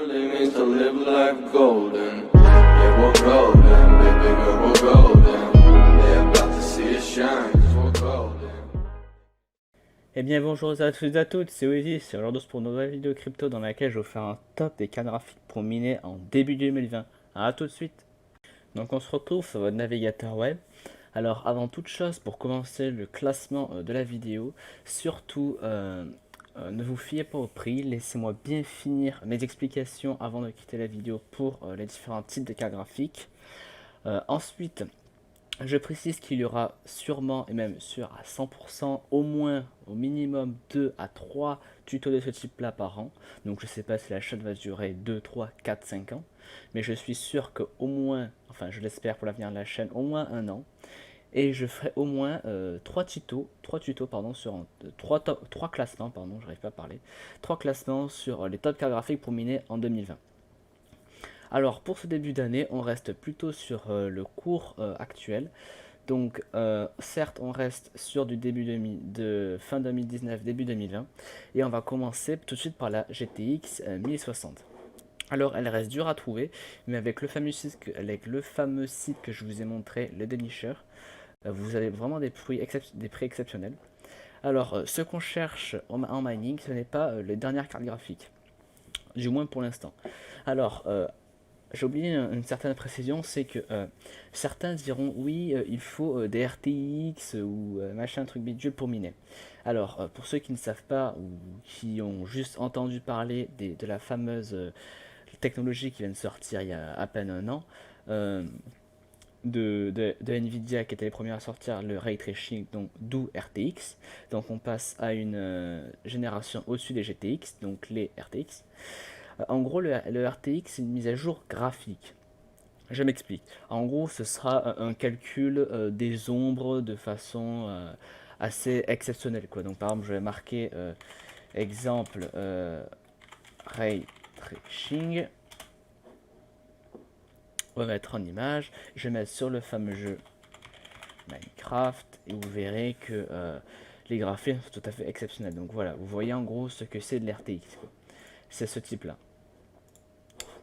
really means to live life golden. Yeah, we're golden, baby girl, we're golden. They're about to see us shine, 'cause we're golden. Eh bien bonjour à tous et à toutes, c'est Oasis, c'est aujourd'hui pour une nouvelle vidéo crypto dans laquelle je vais vous faire un top des cartes graphiques pour miner en début 2020. A tout de suite. Donc on se retrouve sur votre navigateur web. Alors avant toute chose, pour commencer le classement de la vidéo, surtout ne vous fiez pas au prix, laissez-moi bien finir mes explications avant de quitter la vidéo pour les différents types de cartes graphiques. Ensuite, je précise qu'il y aura sûrement, et même sûr à 100%, au moins, au minimum 2 à 3 tutos de ce type-là par an. Donc je sais pas si la chaîne va durer 2, 3, 4, 5 ans. Mais je suis sûr qu'au moins, enfin je l'espère pour l'avenir de la chaîne, au moins un an. Et je ferai au moins 3 tutos pardon, sur 3 classements, pardon, j'arrive pas à parler. 3 classements sur les top cartes graphiques pour miner en 2020. Alors pour ce début d'année, on reste plutôt sur le cours actuel. Donc certes, on reste sur du de fin 2019, début 2020. Et on va commencer tout de suite par la GTX 1060. Alors elle reste dure à trouver, mais avec le fameux site que je vous ai montré, le Denisher, vous avez vraiment des prix exceptionnels. Alors ce qu'on cherche en mining, ce n'est pas les dernières cartes graphiques, du moins pour l'instant. Alors j'ai oublié une certaine précision, c'est que certains diront oui, il faut des RTX ou machin truc bidule pour miner. Alors pour ceux qui ne savent pas ou qui ont juste entendu parler de la fameuse technologie qui vient de sortir il y a à peine un an, de Nvidia qui était les premiers à sortir le ray tracing, donc d'où RTX. Donc on passe à une génération au-dessus des GTX, donc les RTX. En gros, le RTX, c'est une mise à jour graphique. Je m'explique. En gros, ce sera un calcul des ombres de façon assez exceptionnelle, quoi. Donc, par exemple, je vais marquer exemple Ray Tracing. On va mettre en image. Je vais mettre sur le fameux jeu Minecraft et vous verrez que les graphismes sont tout à fait exceptionnels. Donc voilà, vous voyez en gros ce que c'est de l'RTX. C'est ce type-là.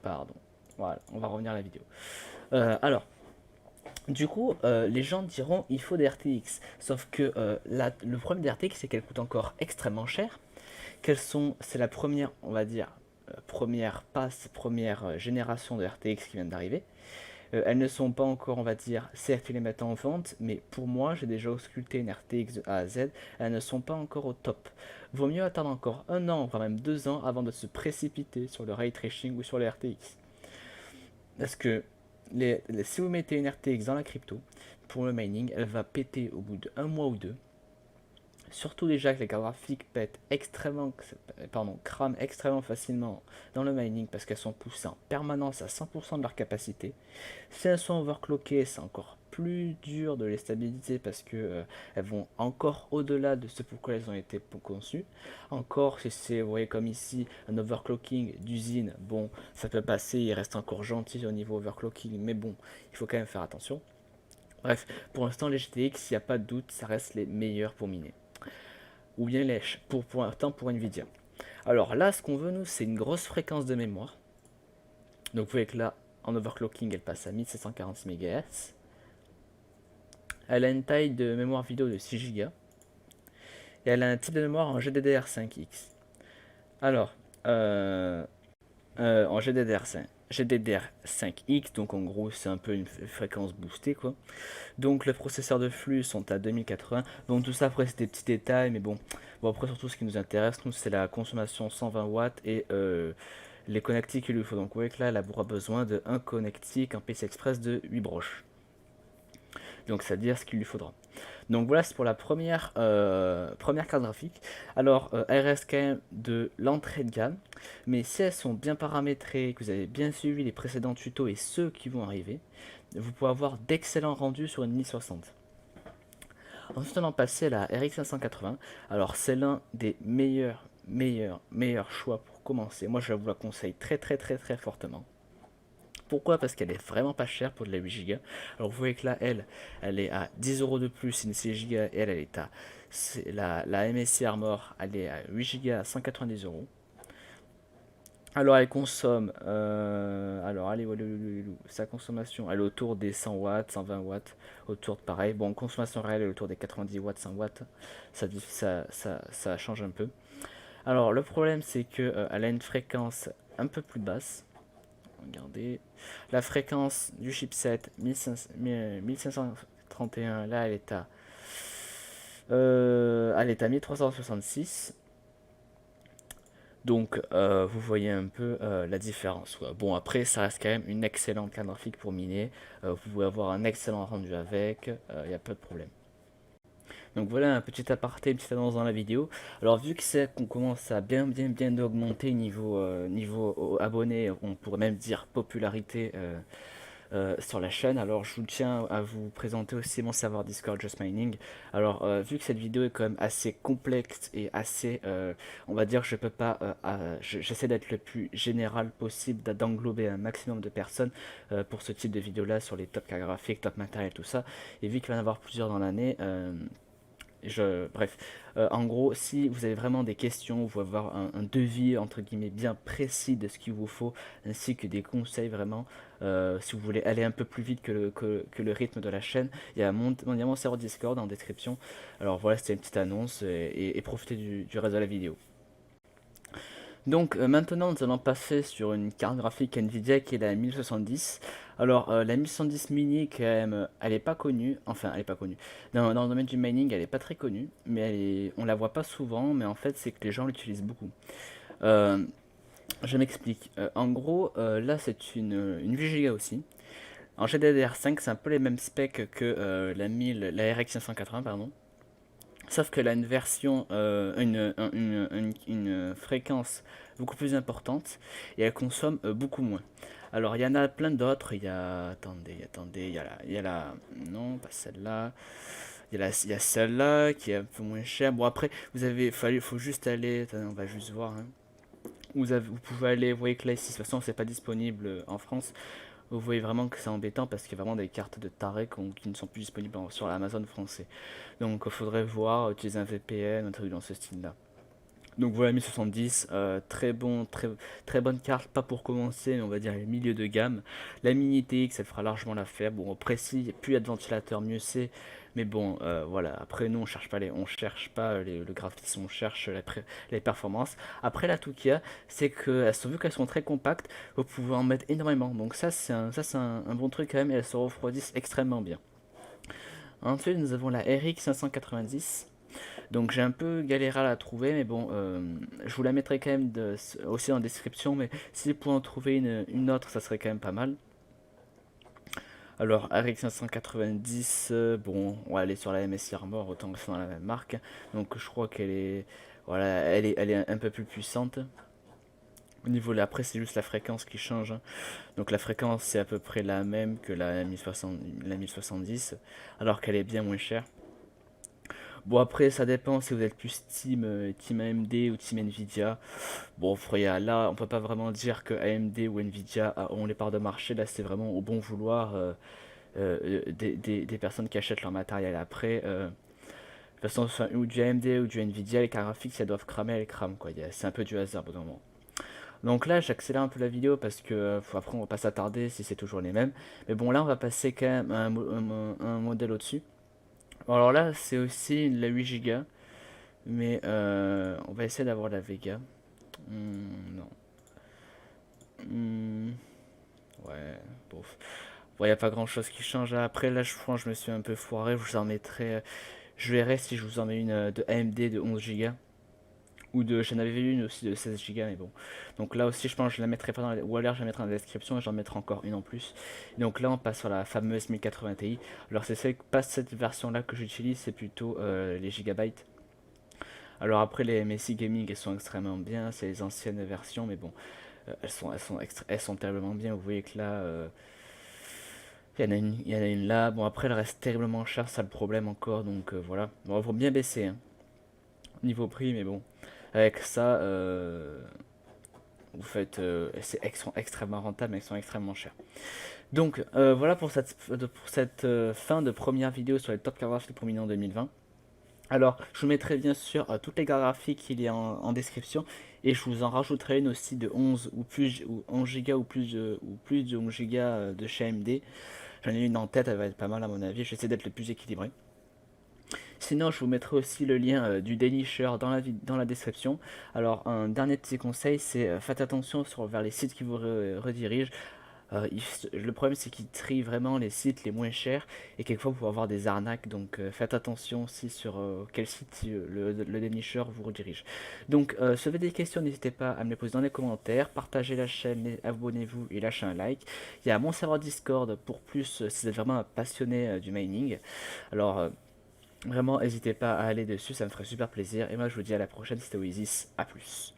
Pardon. Voilà, on va revenir à la vidéo. Alors, du coup, les gens diront il faut des RTX. Sauf que le problème des RTX, c'est qu'elles coûtent encore extrêmement cher. C'est la première, on va dire, première génération de RTX qui vient d'arriver. Elles ne sont pas encore, on va dire, certes ils les mettent en vente, mais pour moi, j'ai déjà ausculté une RTX de A à Z, elles ne sont pas encore au top. Vaut mieux attendre encore un an, voire même 2 ans, avant de se précipiter sur le ray tracing ou sur les RTX. Parce que si vous mettez une RTX dans la crypto, pour le mining, elle va péter au bout d'un mois ou deux. Surtout déjà que les cartes graphiques crament extrêmement facilement dans le mining parce qu'elles sont poussées en permanence à 100% de leur capacité. Si elles sont overclockées, c'est encore plus dur de les stabiliser parce que elles vont encore au-delà de ce pourquoi elles ont été conçues. Encore, si c'est, vous voyez comme ici, un overclocking d'usine, bon, ça peut passer, il reste encore gentil au niveau overclocking, mais bon, il faut quand même faire attention. Bref, pour l'instant, les GTX, il n'y a pas de doute, ça reste les meilleurs pour miner. Ou bien lèche pour l'instant pour Nvidia. Alors là, ce qu'on veut, nous, c'est une grosse fréquence de mémoire. Donc vous voyez que là, en overclocking, elle passe à 1746 MHz. Elle a une taille de mémoire vidéo de 6 Go. Et elle a un type de mémoire en GDDR5X. Alors, en GDDR5X, donc en gros c'est un peu une fréquence boostée quoi. Donc les processeurs de flux sont à 2080. Donc tout ça après c'est des petits détails, mais bon après surtout ce qui nous intéresse nous c'est la consommation 120 watts et les connectiques qu'il lui faut. Donc vous voyez que là elle aura besoin de un connectique en PCI Express de 8 broches. Donc c'est à dire ce qu'il lui faudra. Donc voilà, c'est pour la première carte graphique. Alors elle reste quand même de l'entrée de gamme, mais si elles sont bien paramétrées, que vous avez bien suivi les précédents tutos et ceux qui vont arriver, vous pouvez avoir d'excellents rendus sur une 1060. Ensuite on en passait à la RX 580. Alors c'est l'un des meilleurs choix pour commencer. Moi je vous la conseille très fortement. Pourquoi? Parce qu'elle est vraiment pas chère pour de la 8 Go. Alors vous voyez que là, elle est à 10 euros de plus, une 6 Go, et elle est à la MSI Armor, elle est à 8 Go à 190 euros. Alors elle consomme, alors allez, sa consommation, elle est autour des 100 watts, 120 watts, autour de pareil. Bon, consommation réelle elle est autour des 90 watts, 100 watts, ça change un peu. Alors le problème c'est que elle a une fréquence un peu plus basse. Regardez, la fréquence du chipset 1531, là elle est à 1366. Donc vous voyez un peu la différence, quoi. Bon, après ça reste quand même une excellente carte graphique pour miner. Vous pouvez avoir un excellent rendu avec, il n'y a pas de problème. Donc voilà un petit aparté, une petite annonce dans la vidéo. Alors vu que c'est qu'on commence à bien augmenter niveau abonnés, on pourrait même dire popularité sur la chaîne. Alors je vous tiens à vous présenter aussi mon serveur Discord Just Mining. Alors vu que cette vidéo est quand même assez complexe et assez, on va dire, je peux pas, j'essaie d'être le plus général possible, d'englober un maximum de personnes pour ce type de vidéo là sur les top cartes graphiques, top matériel, tout ça. Et vu qu'il va y en avoir plusieurs dans l'année, bref, en gros, si vous avez vraiment des questions, vous pouvez avoir un devis entre guillemets bien précis de ce qu'il vous faut, ainsi que des conseils vraiment. Si vous voulez aller un peu plus vite que le rythme de la chaîne, il y a mon serveur Discord en description. Alors voilà, c'était une petite annonce et profitez du reste de la vidéo. Donc maintenant nous allons passer sur une carte graphique Nvidia qui est la 1070. Alors la 1070 mini quand même, elle est pas connue, enfin elle est pas connue. Dans le domaine du mining elle est pas très connue, mais on la voit pas souvent, mais en fait c'est que les gens l'utilisent beaucoup. Euh, je m'explique. En gros là c'est une 8 Go aussi. En GDDR5 c'est un peu les mêmes specs que la RX 580 pardon. Sauf qu'elle a une version, une fréquence beaucoup plus importante et elle consomme beaucoup moins. Alors il y en a plein d'autres. Il y a, attendez, non pas celle-là. Il y a celle-là qui est un peu moins chère. Bon après, faut juste aller. Attendez, on va juste voir, hein. Vous pouvez aller, vous voyez que là ici, de toute façon c'est pas disponible en France. Vous voyez vraiment que c'est embêtant parce qu'il y a vraiment des cartes de taré qui ne sont plus disponibles sur l'Amazon français. Donc il faudrait voir, utiliser un VPN, un truc dans ce style-là. Donc voilà 1070, très bonne carte, pas pour commencer, mais on va dire les milieux de gamme. La Mini TX, elle fera largement l'affaire. Bon, après, si plus il y a de ventilateurs, mieux c'est. Mais bon, voilà. Après, nous, on cherche pas le graphisme, on cherche les performances. Après, là, tout qu'il y a, c'est que vu qu'elles sont très compactes, vous pouvez en mettre énormément. Donc ça, c'est un bon truc quand même, et elles se refroidissent extrêmement bien. Ensuite, nous avons la RX 590. Donc j'ai un peu galéré à la trouver, mais bon, je vous la mettrai quand même aussi en description, mais si vous pouvez en trouver une autre, ça serait quand même pas mal. Alors RX 590, bon, on va aller sur la MSI Armor, autant que c'est dans la même marque. Donc je crois qu'elle est, voilà, elle est un peu plus puissante. Au niveau de après, c'est juste la fréquence qui change, hein. Donc la fréquence c'est à peu près la même que la 1070, alors qu'elle est bien moins chère. Bon après ça dépend si vous êtes plus team AMD ou team Nvidia. Bon là on peut pas vraiment dire que AMD ou Nvidia ont les parts de marché. Là c'est vraiment au bon vouloir des personnes qui achètent leur matériel. Après de toute façon ou du AMD ou du Nvidia, les cartes graphiques si elles doivent cramer elles crament quoi. C'est un peu du hasard au bout d'un moment. Donc là j'accélère un peu la vidéo parce que après on va pas s'attarder si c'est toujours les mêmes. Mais bon là on va passer quand même à un modèle au-dessus. Alors là, c'est aussi la 8 Go, mais on va essayer d'avoir la Vega. Non. Ouais, bof. Bon, y a pas grand chose qui change. Après, là, je pense que je me suis un peu foiré. Je vous en mettrai. Je verrai si je vous en mets une de AMD de 11 Go. J'en avais vu une aussi de 16 Go, mais bon. Donc là aussi, je pense que je la mettrai pas dans ou alors je la mettrai dans la description et j'en mettrai encore une en plus. Donc là, on passe sur la fameuse 1080 Ti. Alors c'est pas cette version là que j'utilise, c'est plutôt les gigabytes. Alors après, les MSI Gaming, elles sont extrêmement bien, c'est les anciennes versions, mais bon, elles sont terriblement bien. Vous voyez que là, il y en a une là. Bon, après, elle reste terriblement chère, ça le problème encore, donc voilà. Bon, il faut bien baisser, hein, niveau prix, mais bon. Avec ça, vous faites, elles sont extrêmement rentables, mais elles sont extrêmement chères. Donc voilà pour cette fin de première vidéo sur les top cartes graphiques pour miner en 2020. Alors je vous mettrai bien sûr toutes les cartes graphiques qu'il y a en description Et je vous en rajouterai une aussi de 11 ou plus, ou 11 Go ou plus de 11 Go de chez AMD. J'en ai une en tête, elle va être pas mal à mon avis. J'essaie d'être le plus équilibré. Sinon, je vous mettrai aussi le lien du Dailysher dans la description. Alors, un dernier petit conseil, c'est faites attention vers les sites qui vous redirigent. Le problème, c'est qu'ils trient vraiment les sites les moins chers et quelquefois vous pouvez avoir des arnaques. Donc, faites attention aussi sur quel site le Dailysher vous redirige. Donc, si vous avez des questions, n'hésitez pas à me les poser dans les commentaires. Partagez la chaîne, abonnez-vous et lâchez un like. Il y a mon serveur Discord pour plus si vous êtes vraiment un passionné du mining. Alors, vraiment, n'hésitez pas à aller dessus, ça me ferait super plaisir. Et moi, je vous dis à la prochaine, c'était Oasis, à plus.